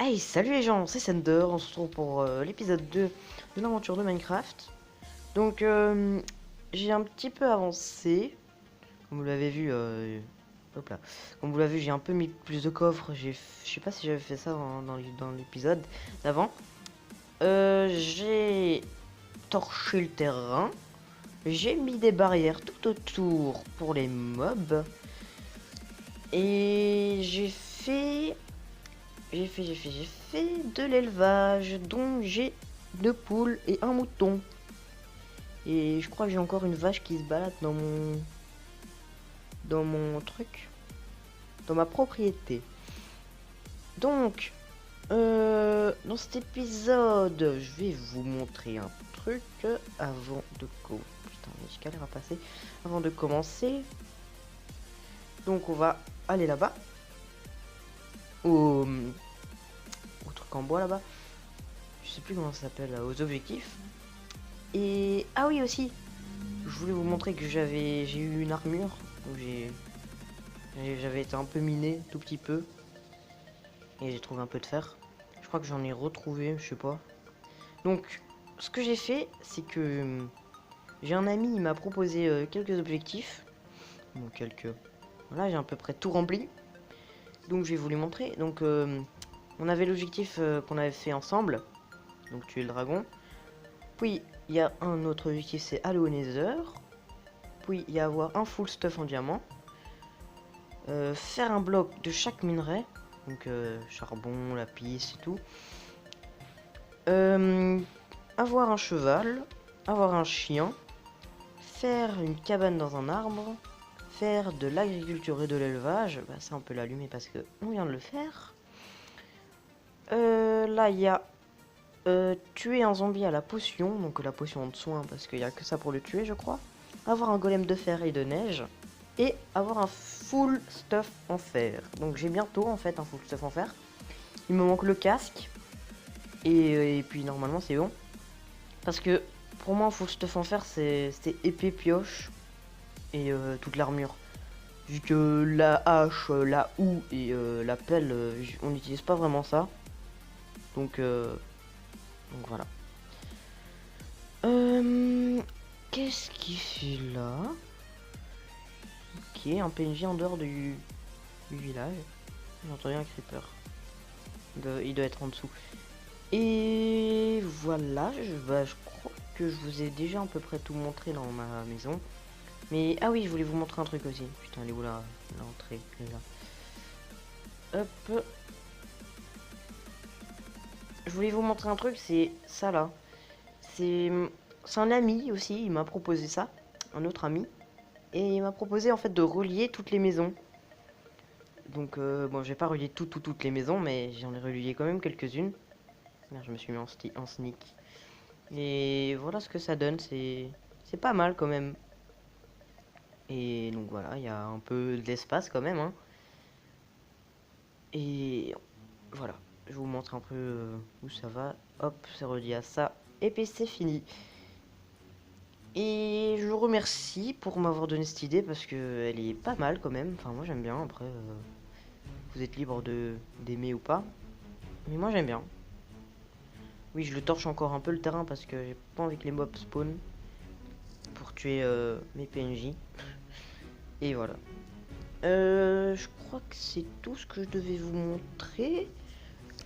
Hey, salut les gens, c'est Sender, on se retrouve pour l'épisode 2 de l'aventure de Minecraft. Donc, j'ai un petit peu avancé, comme vous l'avez vu, hop là. Comme vous l'avez vu, j'ai un peu mis plus de coffres, je sais pas si j'avais fait ça dans l'épisode d'avant. J'ai torché le terrain, j'ai mis des barrières tout autour pour les mobs, et j'ai fait de l'élevage, donc j'ai 2 poules et un mouton. Et je crois que j'ai encore une vache qui se balade dans mon truc, dans ma propriété. Donc, dans cet épisode, je vais vous montrer un truc avant de putain, je galère à passer. Avant de commencer. Donc, on va aller là-bas. Au truc en bois là-bas. Je sais plus comment ça s'appelle, aux objectifs. Et ah oui aussi, je voulais vous montrer que j'ai eu une armure. Donc j'avais été un peu miné, tout petit peu. Et j'ai trouvé un peu de fer. Je crois que j'en ai retrouvé, je sais pas. Donc, ce que j'ai fait, c'est que j'ai un ami, il m'a proposé quelques objectifs. Bon, quelques. Voilà, j'ai à peu près tout rempli. Donc, je vais vous les montrer. Donc, on avait l'objectif qu'on avait fait ensemble. Donc, tuer le dragon. Puis, il y a un autre objectif, c'est aller au Nether. Puis, il y a avoir un full stuff en diamant. Faire un bloc de chaque minerai. Donc, charbon, lapis et tout. Avoir un cheval. Avoir un chien. Faire une cabane dans un arbre. Faire de l'agriculture et de l'élevage. Bah, ça, on peut l'allumer parce que on vient de le faire. Là, il y a tuer un zombie à la potion. Donc, la potion de soin parce qu'il n'y a que ça pour le tuer, je crois. Avoir un golem de fer et de neige. Et avoir un full stuff en fer. Donc, j'ai bientôt en fait un full stuff en fer. Il me manque le casque. Et puis, normalement, c'est bon. Parce que pour moi, un full stuff en fer, c'était épée, pioche et toute l'armure. Vu que la hache, la houe et la pelle, on n'utilise pas vraiment ça. Donc voilà. Qu'est-ce qu'il fait là? Ok, un PNJ en dehors du village. J'ai entendu un creeper. Il doit être en dessous. Et voilà, je crois que je vous ai déjà à peu près tout montré dans ma maison. Mais ah oui, je voulais vous montrer un truc aussi. Putain, elle est où l'entrée? Là. Hop. Je voulais vous montrer un truc, c'est ça là. C'est un ami aussi, il m'a proposé ça, un autre ami. Et il m'a proposé en fait de relier toutes les maisons. Donc bon, je vais pas relier toutes les maisons, mais j'en ai relié quand même quelques-unes. Merde, je me suis mis en sneak. Et voilà ce que ça donne, c'est pas mal quand même. Et donc voilà, il y a un peu d'espace quand même. Hein. Et voilà, je vous montre un peu où ça va. Hop, c'est relié à ça. Et puis c'est fini. Et je vous remercie pour m'avoir donné cette idée parce que elle est pas mal quand même. Enfin, moi j'aime bien. Après, vous êtes libre d'aimer ou pas. Mais moi j'aime bien. Oui, je le torche encore un peu le terrain parce que j'ai pas envie que les mobs spawn pour tuer mes PNJ. Et voilà. Je crois que c'est tout ce que je devais vous montrer.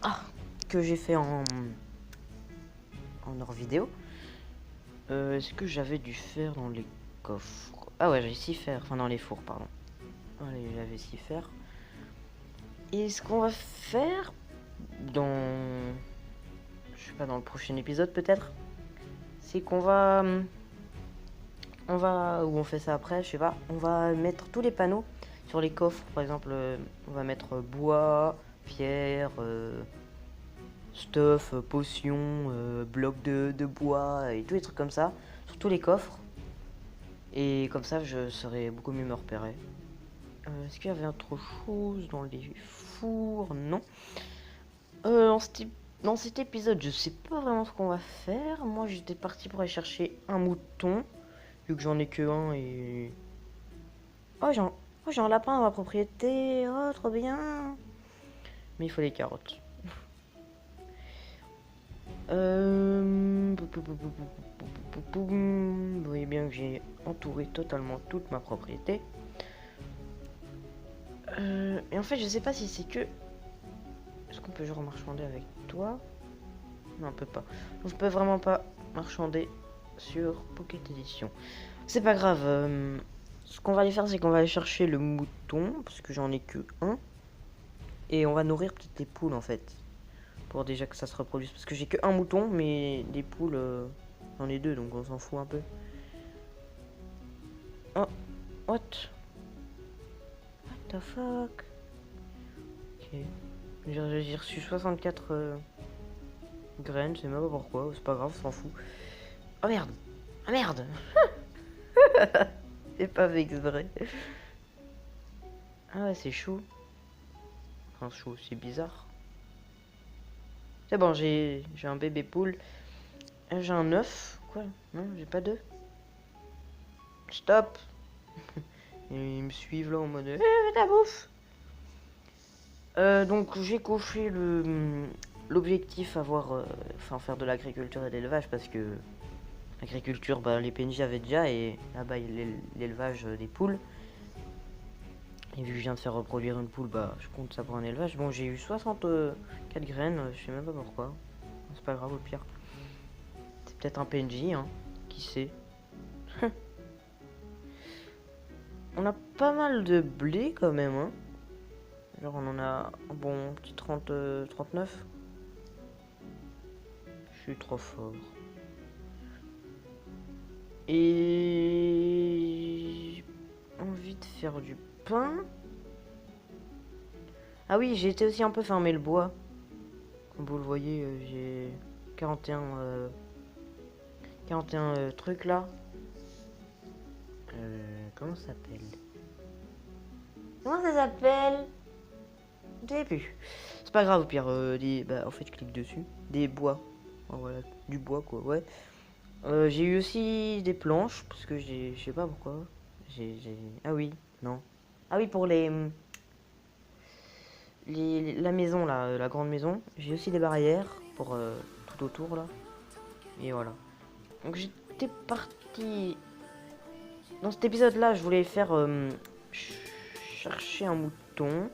Ah, que j'ai fait en hors vidéo. Est-ce que j'avais dû faire dans les coffres? Ah ouais, j'ai si faire. Enfin, dans les fours, pardon. Allez, j'avais si faire. Et ce qu'on va faire dans... Je sais pas, dans le prochain épisode peut-être, c'est qu'on va... Ou on fait ça après, je sais pas. On va mettre tous les panneaux sur les coffres. Par exemple, on va mettre bois, pierre, stuff, potion, bloc de bois et tous les trucs comme ça. Sur tous les coffres. Et comme ça, je serai beaucoup mieux me repérer. Est-ce qu'il y avait autre chose dans les fours? Non. Dans cet épisode, je sais pas vraiment ce qu'on va faire. Moi, j'étais parti pour aller chercher un mouton. Vu que j'en ai que un et... Oh, j'ai un lapin dans ma propriété. Oh, trop bien. Mais il faut les carottes. Vous voyez bien que j'ai entouré totalement toute ma propriété. Et en fait, je sais pas si c'est que... Est-ce qu'on peut genre marchander avec toi? Non, on peut pas. On peut vraiment pas marchander sur Pocket Edition. C'est pas grave. Ce qu'on va aller faire, c'est qu'on va aller chercher le mouton, parce que j'en ai que un. Et on va nourrir peut-être les poules en fait. Pour déjà que ça se reproduise. Parce que j'ai que un mouton, mais des poules, j'en ai deux, donc on s'en fout un peu. Oh, what? What the fuck? Ok. J'ai reçu 64 graines, je sais même pas pourquoi, c'est pas grave, on s'en fout. Oh merde! Ah merde! C'est pas fait exprès. Ah ouais, c'est chaud. Enfin, chaud, c'est bizarre. C'est bon, j'ai un bébé poule. J'ai un œuf. Quoi? Non, j'ai pas d'œuf. Stop! Ils me suivent là en mode ta bouffe! Donc j'ai coché l'objectif enfin faire de l'agriculture et de l'élevage parce que l'agriculture, bah, les PNJ avaient déjà et là-bas l'élevage des poules. Et vu que je viens de faire reproduire une poule, bah je compte ça pour un élevage. Bon, j'ai eu 64 graines, je sais même pas pourquoi. C'est pas grave au pire. C'est peut-être un PNJ, hein, qui sait. On a pas mal de blé quand même, hein. Genre on en a un bon petit 39. Je suis trop fort. Et envie de faire du pain. Ah oui, j'ai été aussi un peu farmer le bois. Comme vous le voyez, j'ai 41 trucs là. Comment ça s'appelle? Comment ça s'appelle? Début. C'est pas grave au pire. En fait, je clique dessus. Des bois. Oh, voilà, du bois quoi, ouais. J'ai eu aussi des planches parce que je sais pas pourquoi. Ah oui, non. Ah oui, pour la maison là, la grande maison. J'ai aussi des barrières pour tout autour là. Et voilà. Donc j'étais parti. Dans cet épisode là, je voulais faire chercher un mouton.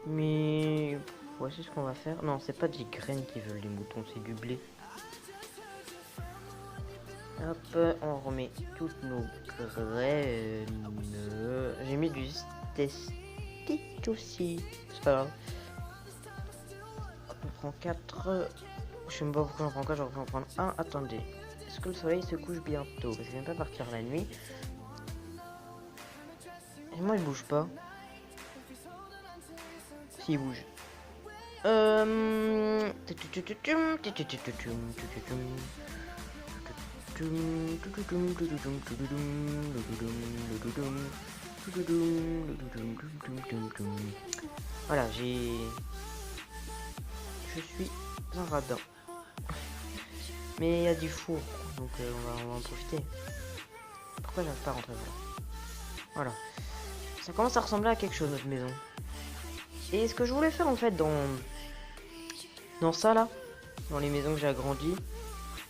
Mais voici ce qu'on va faire. Non, c'est pas des graines qui veulent les moutons, c'est du blé. Hop, on remet toutes nos graines. J'ai mis du testique aussi. C'est pas grave. Hop, on prend 4. Je sais même pas pourquoi j'en prends 4, j'aurais pu en prendre un. Attendez. Est-ce que le soleil se couche bientôt? Parce qu'il vient pas partir la nuit. Et moi, il bouge pas. Si, il bouge. Voilà, je suis un radin. Mais il y a du four, donc on va en profiter. Pourquoi j'arrive pas à rentrer? Voilà. Ça commence à ressembler à quelque chose, notre maison. Et ce que je voulais faire en fait dans ça là, dans les maisons que j'ai agrandies,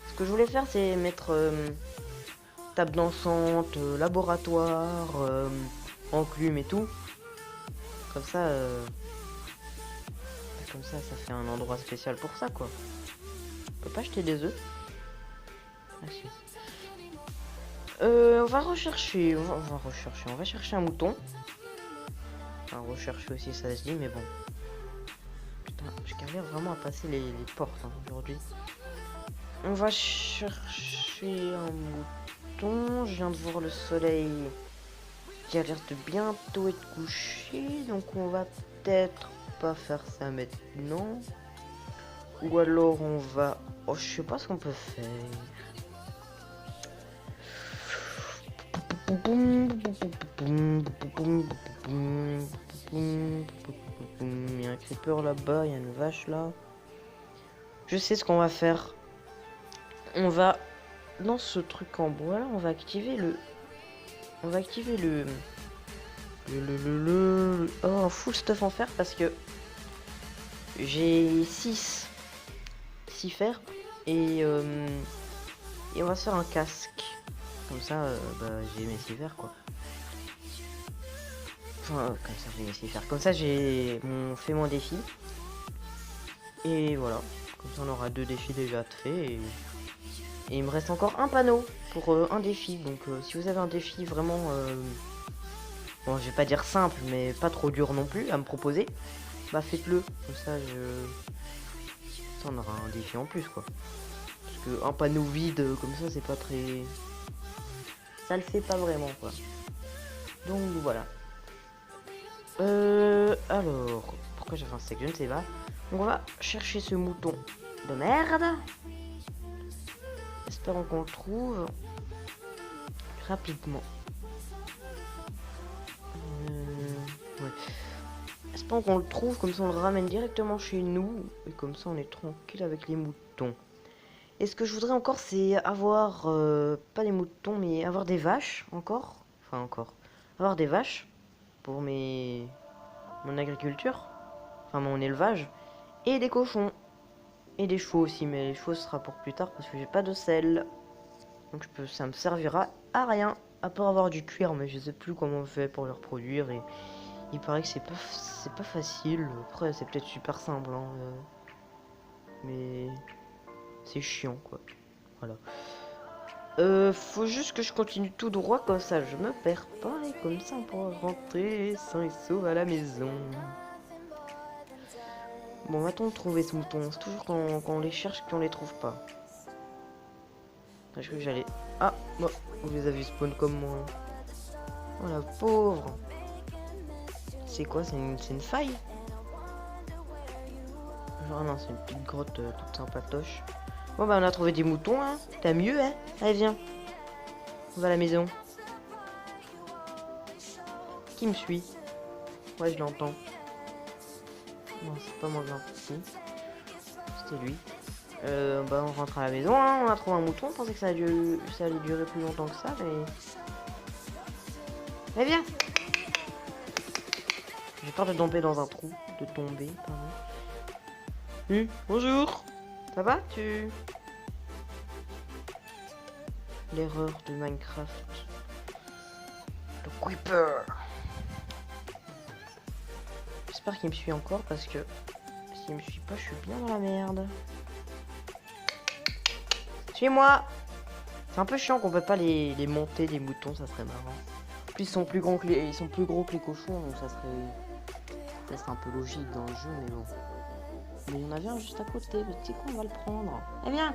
ce que je voulais faire c'est mettre table dansante, laboratoire, enclume et tout. Comme ça, ça fait un endroit spécial pour ça quoi. On peut pas acheter des œufs. Ah si. On va rechercher, on va chercher un mouton. Enfin, rechercher aussi ça se dit, mais bon. Putain, je galère vraiment à passer les portes hein, aujourd'hui. On va chercher un mouton. Je viens de voir le soleil qui a l'air de bientôt être couché. Donc on va peut-être pas faire ça maintenant. Ou alors on va... Oh, je sais pas ce qu'on peut faire. Il y a un creeper là-bas, il y a une vache là. Je sais ce qu'on va faire. On va dans ce truc en bois là, on va activer le oh, full stuff en fer parce que j'ai 6 s'y faire. Et on va se faire un casque. Comme ça, j'ai aimé s'y faire, quoi. Enfin, comme ça, j'ai aimé s'y faire. Comme ça, j'ai fait mon défi. Et voilà. Comme ça, on aura 2 défis déjà faits. Et il me reste encore un panneau pour un défi. Donc, si vous avez un défi vraiment... bon, je vais pas dire simple, mais pas trop dur non plus à me proposer. Bah, faites-le. Comme ça, on aura un défi en plus, quoi. Parce que un panneau vide comme ça, c'est pas très... Ça le fait pas vraiment, quoi. Donc, voilà. Alors... Pourquoi j'ai fait un steak? Je ne sais pas. Donc, on va chercher ce mouton de merde. Espérons qu'on le trouve rapidement. Ouais. Espérons qu'on le trouve, comme ça on le ramène directement chez nous. Et comme ça on est tranquille avec les moutons. Et ce que je voudrais encore, c'est avoir, pas des moutons, mais avoir des vaches encore. Enfin encore. Avoir des vaches pour mon agriculture. Enfin mon élevage. Et des cochons. Et des chevaux aussi, mais les chevaux ce sera pour plus tard parce que j'ai pas de sel. Donc ça me servira à rien. À part avoir du cuir, mais je sais plus comment on fait pour le reproduire. Et il paraît que c'est pas facile. Après c'est peut-être super simple, hein, mais c'est chiant, quoi. Voilà. Faut juste que je continue tout droit, comme ça je me perds pas. Et comme ça on pourra rentrer sain et sauf à la maison. Bon, va-t-on trouver ce mouton? C'est toujours quand on les cherche qu'on les trouve pas. Je crois que j'allais... Ah, bon, vous les avez spawn comme moi. Oh la pauvre. C'est quoi? C'est une faille? Genre non, c'est une petite grotte toute sympatoche. Bon bah on a trouvé des moutons, hein. T'as mieux, hein? Allez, viens. On va à la maison. Qui me suit? Ouais, je l'entends. Non, c'est pas moi gentil. C'était lui. Bah on rentre à la maison, hein. On a trouvé un mouton. On pensait que ça allait durer plus longtemps que ça, mais... Mais viens! J'ai peur de tomber dans un trou. De tomber, pardon. Bonjour! Ça va, tu... L'erreur de Minecraft. Le creeper. J'espère qu'il me suit encore parce que s'il me suit pas, je suis bien dans la merde. Suis-moi. C'est un peu chiant qu'on peut pas les monter, les moutons, ça serait marrant. En plus, ils sont plus gros que les cochons, donc ça serait peut-être un peu logique dans le jeu, mais bon. Mais il y en avait un juste à côté, mais tu sais quoi, on va le prendre. Eh bien,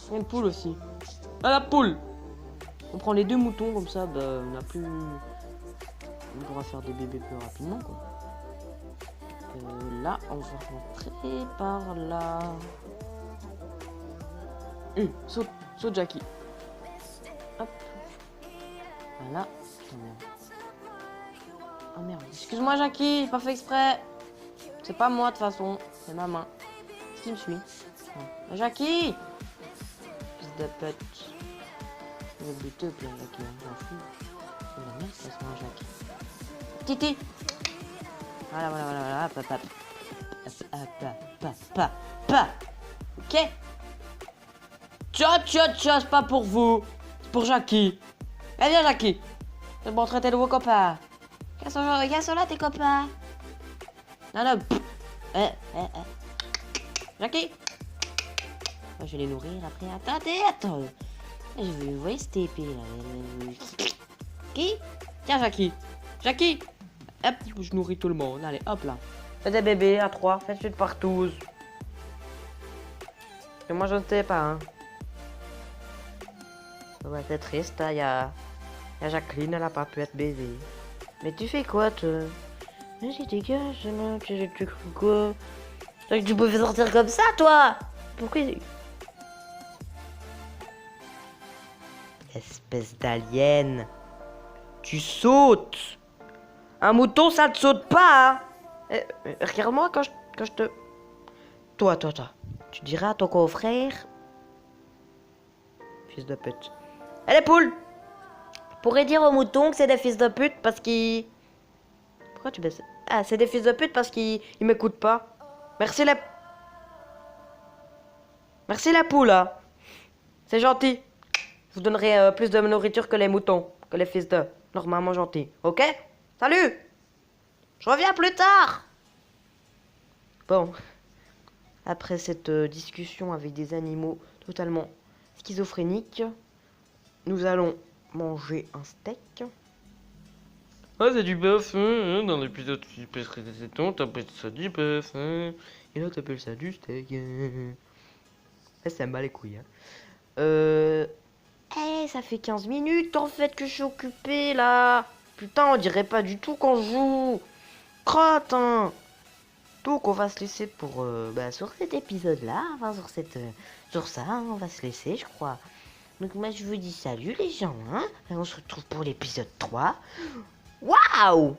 il y a une poule aussi. Ah, la poule! On prend les 2 moutons, comme ça, bah, on pourra faire des bébés plus rapidement, quoi. Là, on va rentrer par là. Saute Jackie. Hop. Voilà. Oh merde. Excuse-moi, Jackie, j'ai pas fait exprès. C'est pas moi, de toute façon. C'est ma main. Qui me suit? Jackie! Fils de pute. Je vais buter, puis Jackie, j'en fous. C'est la merde, ça se mange, Jackie. Titi! Voilà. Pa. Ok? Tcha, c'est pas pour vous. C'est pour Jackie. Eh bien, Jackie. Je vais te montrer tes nouveaux copains. Quels sont là tes copains? Non. Jackie. Je vais les nourrir après. Attends. Je vais vous voyez cette épée là. Qui? Tiens, Jackie. Hop, je nourris tout le monde. Allez, hop là. Faites des bébés à 3. Faites-le partout. Et moi, je ne sais pas, hein. Ouais, c'est triste, hein. Y a Jacqueline, elle a pas pu être baisée. Mais tu fais quoi, toi? Vas-y, dégage, là. Tu fais quoi? Tu peux sortir comme ça, toi? Pourquoi? Espèce d'alien. Tu sautes. Un mouton, ça ne saute pas, hein. Regarde-moi quand je te... Toi. Tu diras à ton confrère... Fils de pute. Eh, les poules! Je pourrais dire aux moutons que c'est des fils de pute parce qu'ils... Pourquoi tu baisses? Ah, c'est des fils de pute parce qu'ils m'écoutent pas. Merci les... Merci la poule, hein. C'est gentil. Je vous donnerai plus de nourriture que les moutons, que les fils de. Normalement gentil. Ok? Salut! Je reviens plus tard! Bon. Après cette discussion avec des animaux totalement schizophréniques, nous allons manger un steak. Ah, c'est du bœuf, hein, dans l'épisode précédent, t'appelles ça du bœuf, hein, et là t'appelles ça du steak. Ça me bat les couilles, hein. Ça fait 15 minutes en fait que je suis occupé là. Putain, on dirait pas du tout qu'on joue. Crotte, hein. Donc on va se laisser pour sur cet épisode là, enfin sur ça, hein, on va se laisser je crois. Donc moi je vous dis salut les gens, hein, et on se retrouve pour l'épisode 3. Waouh!